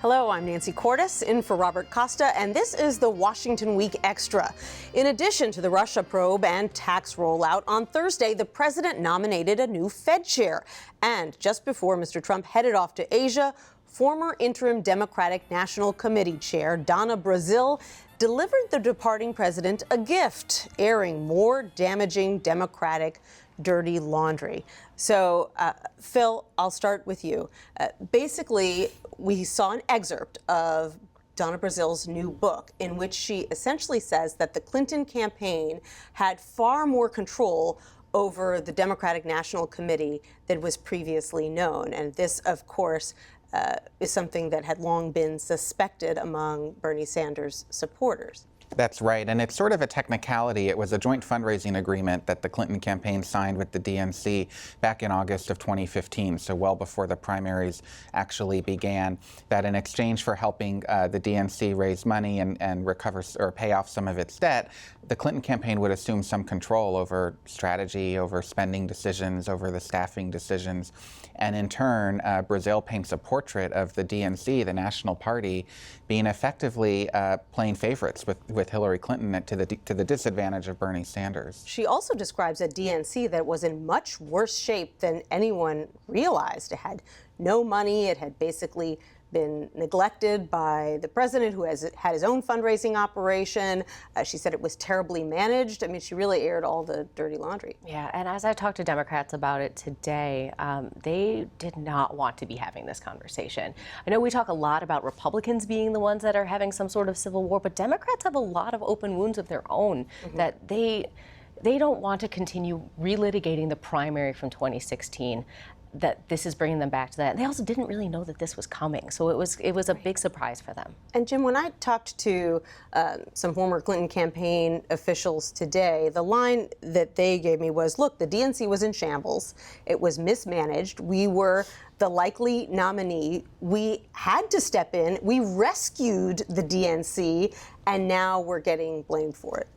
Hello, I'm Nancy Cordes, in for Robert Costa, and this is the Washington Week Extra. In addition to the Russia probe and tax rollout, on Thursday, the president nominated a new Fed chair. And just before Mr. Trump headed off to Asia, former interim Democratic National Committee chair Donna Brazile delivered the departing president a gift, airing more damaging Democratic dirty laundry. So, Phil, I'll start with you. Basically, we saw an excerpt of Donna Brazile's new book in which she essentially says that the Clinton campaign had far more control over the Democratic National Committee than was previously known. And this, of course, is something that had long been suspected among Bernie Sanders supporters. That's right, and it's sort of a technicality. It was a joint fundraising agreement that the Clinton campaign signed with the DNC back in August of 2015, so well before the primaries actually began, that in exchange for helping the DNC raise money and recover or pay off some of its debt, the Clinton campaign would assume some control over strategy, over spending decisions, over the staffing decisions. And in turn, Brazile paints a portrait of the DNC, the National Party, being effectively playing favorites with Hillary Clinton to the disadvantage of Bernie Sanders. She also describes a DNC that was in much worse shape than anyone realized. It had no money. It had basically been neglected by the president, who had his own fundraising operation. She said it was terribly managed. I mean, she really aired all the dirty laundry. Yeah, and as I talked to Democrats about it today, they did not want to be having this conversation. I know we talk a lot about Republicans being the ones that are having some sort of civil war, but Democrats have a lot of open wounds of their own that they don't want to continue relitigating the primary from 2016. That this is bringing them back to that. And they also didn't really know that this was coming. So it was a big surprise for them. And Jim, when I talked to some former Clinton campaign officials today, the line that they gave me was, look, the DNC was in shambles. It was mismanaged. We were the likely nominee. We had to step in. We rescued the DNC, and now we're getting blamed for it.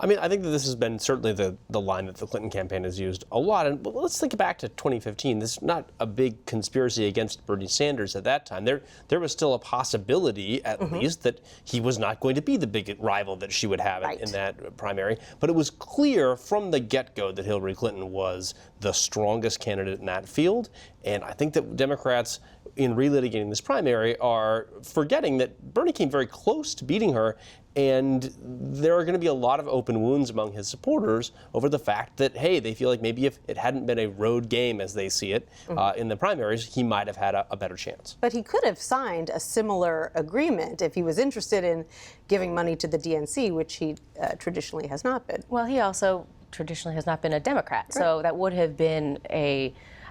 I mean, I think that this has been certainly the line that the Clinton campaign has used a lot. And let's think back to 2015. This is not a big conspiracy against Bernie Sanders at that time. There was still a possibility, at least, that he was not going to be the big rival that she would have in that primary. But it was clear from the get-go that Hillary Clinton was the strongest candidate in that field. And I think that Democrats, in relitigating this primary, are forgetting that Bernie came very close to beating her. And there are going to be a lot of open wounds among his supporters over the fact that, hey, they feel like maybe if it hadn't been a road game, as they see it, in the primaries, he might have had a better chance. But he could have signed a similar agreement if he was interested in giving money to the DNC, which he traditionally has not been. Well, he also traditionally has not been a Democrat. So that would have been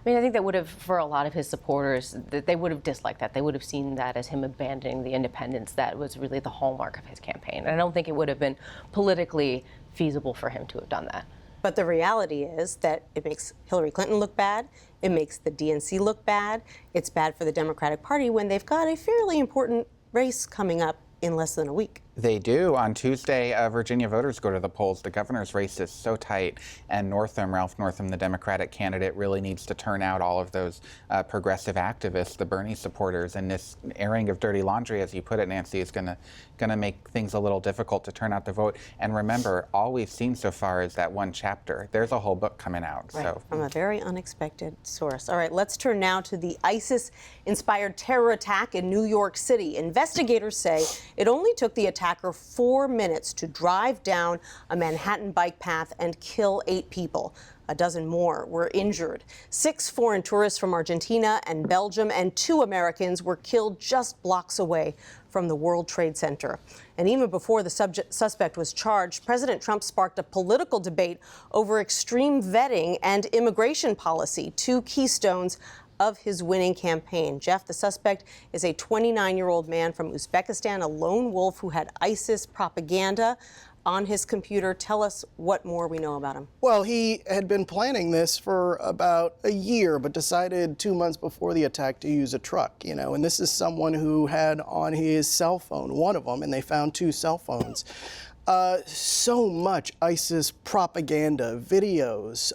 I think that would have, for a lot of his supporters, they would have disliked that. They would have seen that as him abandoning the independence that was really the hallmark of his campaign. And I don't think it would have been politically feasible for him to have done that. But the reality is that it makes Hillary Clinton look bad. It makes the DNC look bad. It's bad for the Democratic Party when they've got a fairly important race coming up in less than a week. They do. On Tuesday, Virginia voters go to the polls. The governor's race is so tight, and Ralph Northam, the Democratic candidate, really needs to turn out all of those progressive activists, the Bernie supporters. And this airing of dirty laundry, as you put it, Nancy, is going to make things a little difficult to turn out the vote. And remember, all we've seen so far is that one chapter. There's a whole book coming out. Right. So From a very unexpected source. All right, let's turn now to the ISIS-inspired terror attack in New York City. Investigators say it only took the attacker 4 minutes to drive down a Manhattan bike path and kill 8 people. A dozen more were injured. 6 foreign tourists from Argentina and Belgium and 2 Americans were killed just blocks away from the World Trade Center. And even before the suspect was charged, President Trump sparked a political debate over extreme vetting and immigration policy, 2 keystones of his winning campaign. Jeff, the suspect is a 29-year-old man from Uzbekistan, a lone wolf who had ISIS propaganda on his computer. Tell us what more we know about him. Well, he had been planning this for about a year, but decided 2 months before the attack to use a truck, and this is someone who had on his cell phone, one of them, and they found 2 cell phones. So much ISIS propaganda, videos,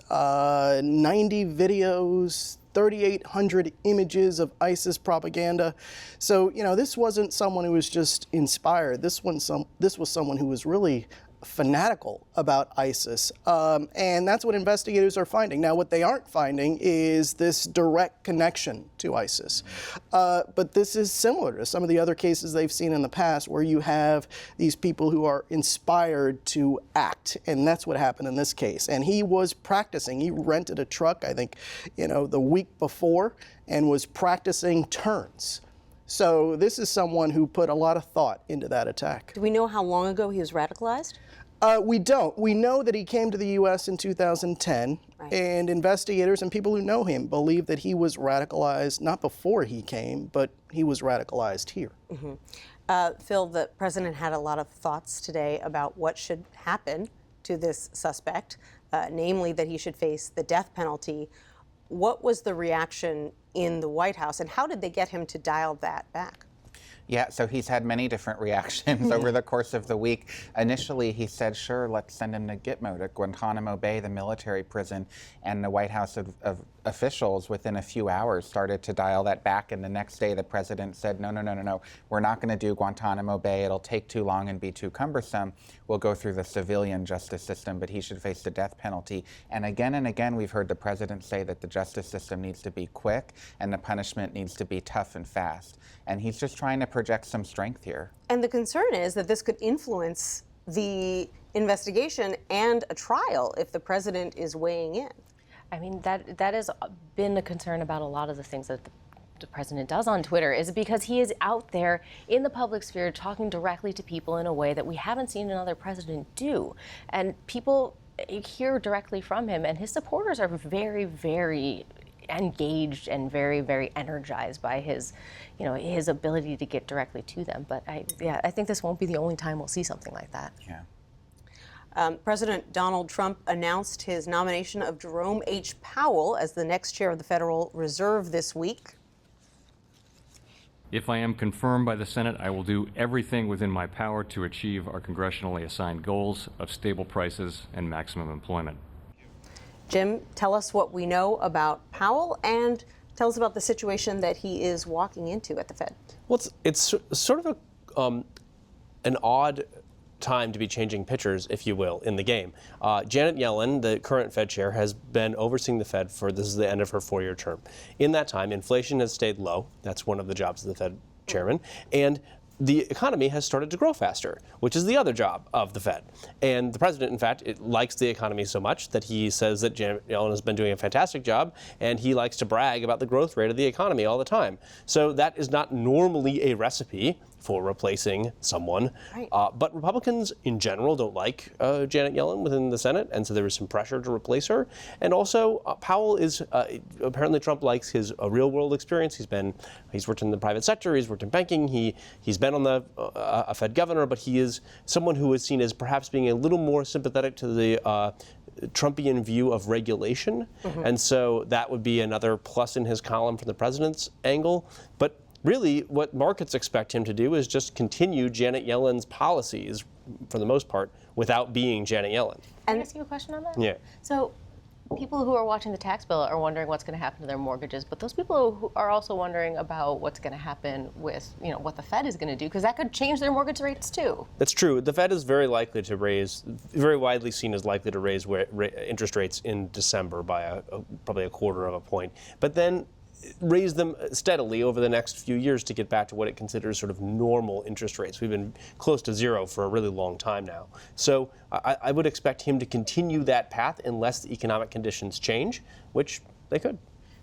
90 videos, 3,800 images of ISIS propaganda. So, this wasn't someone who was just inspired. This was someone who was really fanatical about ISIS. And that's what investigators are finding. Now, what they aren't finding is this direct connection to ISIS. But this is similar to some of the other cases they've seen in the past where you have these people who are inspired to act. And that's what happened in this case. And he was practicing. He rented a truck, I think, the week before and was practicing turns. So this is someone who put a lot of thought into that attack. Do we know how long ago he was radicalized? We don't. We know that he came to the U.S. in 2010, right. And investigators and people who know him believe that he was radicalized not before he came, but he was radicalized here. Mm-hmm. Phil, the president had a lot of thoughts today about what should happen to this suspect, namely that he should face the death penalty. What was the reaction in the White House, and how did they get him to dial that back? Yeah, so he's had many different reactions over the course of the week. Initially, he said, sure, let's send him to Gitmo, to Guantanamo Bay, the military prison. And the White House of officials, within a few hours, started to dial that back. And the next day, the president said, no, we're not going to do Guantanamo Bay. It'll take too long and be too cumbersome. We'll go through the civilian justice system, but he should face the death penalty. And again, we've heard the president say that the justice system needs to be quick and the punishment needs to be tough and fast. And he's just trying to project some strength here. And the concern is that this could influence the investigation and a trial if the president is weighing in. I mean, that has been a concern about a lot of the things that the president does on Twitter, is because he is out there in the public sphere talking directly to people in a way that we haven't seen another president do. And people hear directly from him, and his supporters are very, very engaged and very, very energized by his ability to get directly to them. But I think this won't be the only time we'll see something like that. Yeah. President Donald Trump announced his nomination of Jerome H. Powell as the next chair of the Federal Reserve this week. If I am confirmed by the Senate, I will do everything within my power to achieve our congressionally assigned goals of stable prices and maximum employment. Jim, tell us what we know about Powell and tell us about the situation that he is walking into at the Fed. Well, it's sort of an odd time to be changing pitchers, if you will, in the game. Janet Yellen, the current Fed chair, has been overseeing the Fed this is the end of her 4-year term. In that time, inflation has stayed low. That's one of the jobs of the Fed chairman. And the economy has started to grow faster, which is the other job of the Fed. And the president, in fact, likes the economy so much that he says that Janet Yellen has been doing a fantastic job, and he likes to brag about the growth rate of the economy all the time. So that is not normally a recipe for replacing someone. Right. But Republicans in general don't like Janet Yellen within the Senate, and so there was some pressure to replace her. And also, Powell is, apparently Trump likes his real-world experience. He's worked in the private sector, he's worked in banking, he's been on a Fed governor, but he is someone who is seen as perhaps being a little more sympathetic to the Trumpian view of regulation. Mm-hmm. And so that would be another plus in his column from the president's angle. But really, what markets expect him to do is just continue Janet Yellen's policies, for the most part, without being Janet Yellen. Can I ask you a question on that? Yeah. So people who are watching the tax bill are wondering what's going to happen to their mortgages, but those people who are also wondering about what's going to happen with, what the Fed is going to do, because that could change their mortgage rates too. That's true. The Fed is very likely to very widely seen as likely to raise interest rates in December by probably a quarter of a point. But then raise them steadily over the next few years to get back to what it considers sort of normal interest rates. We've been close to zero for a really long time now. So I would expect him to continue that path unless the economic conditions change, which they could.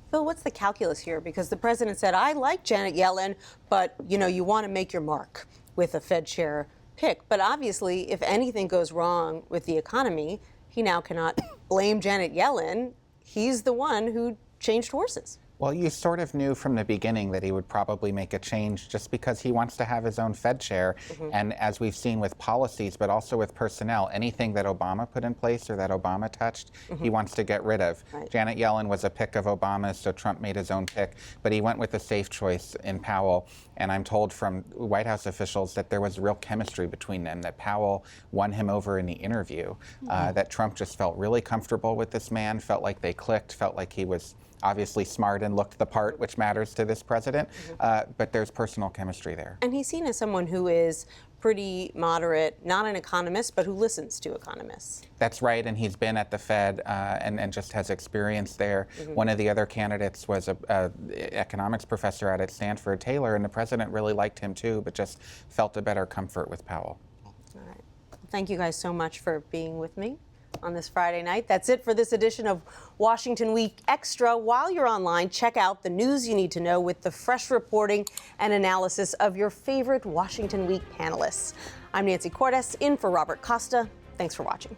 Phil, what's the calculus here? Because the president said, I like Janet Yellen, but you want to make your mark with a Fed chair pick. But obviously, if anything goes wrong with the economy, he now cannot blame Janet Yellen. He's the one who changed horses. Well, you sort of knew from the beginning that he would probably make a change just because he wants to have his own Fed chair. Mm-hmm. And as we've seen with policies, but also with personnel, anything that Obama put in place or that Obama touched, mm-hmm. he wants to get rid of. Right. Janet Yellen was a pick of Obama's, so Trump made his own pick. But he went with a safe choice in Powell. And I'm told from White House officials that there was real chemistry between them, that Powell won him over in the interview, mm-hmm. That Trump just felt really comfortable with this man, felt like they clicked, felt like he was obviously smart and looked the part, which matters to this president, but there's personal chemistry there. And he's seen as someone who is pretty moderate, not an economist, but who listens to economists. That's right, and he's been at the Fed and just has experience there. One of the other candidates was a economics professor out at Stanford, Taylor, and the president really liked him too, but just felt a better comfort with Powell. All right. Thank you guys so much for being with me on this Friday night. That's it for this edition of Washington Week Extra. While you're online, check out the news you need to know with the fresh reporting and analysis of your favorite Washington Week panelists. I'm Nancy Cordes, in for Robert Costa. Thanks for watching.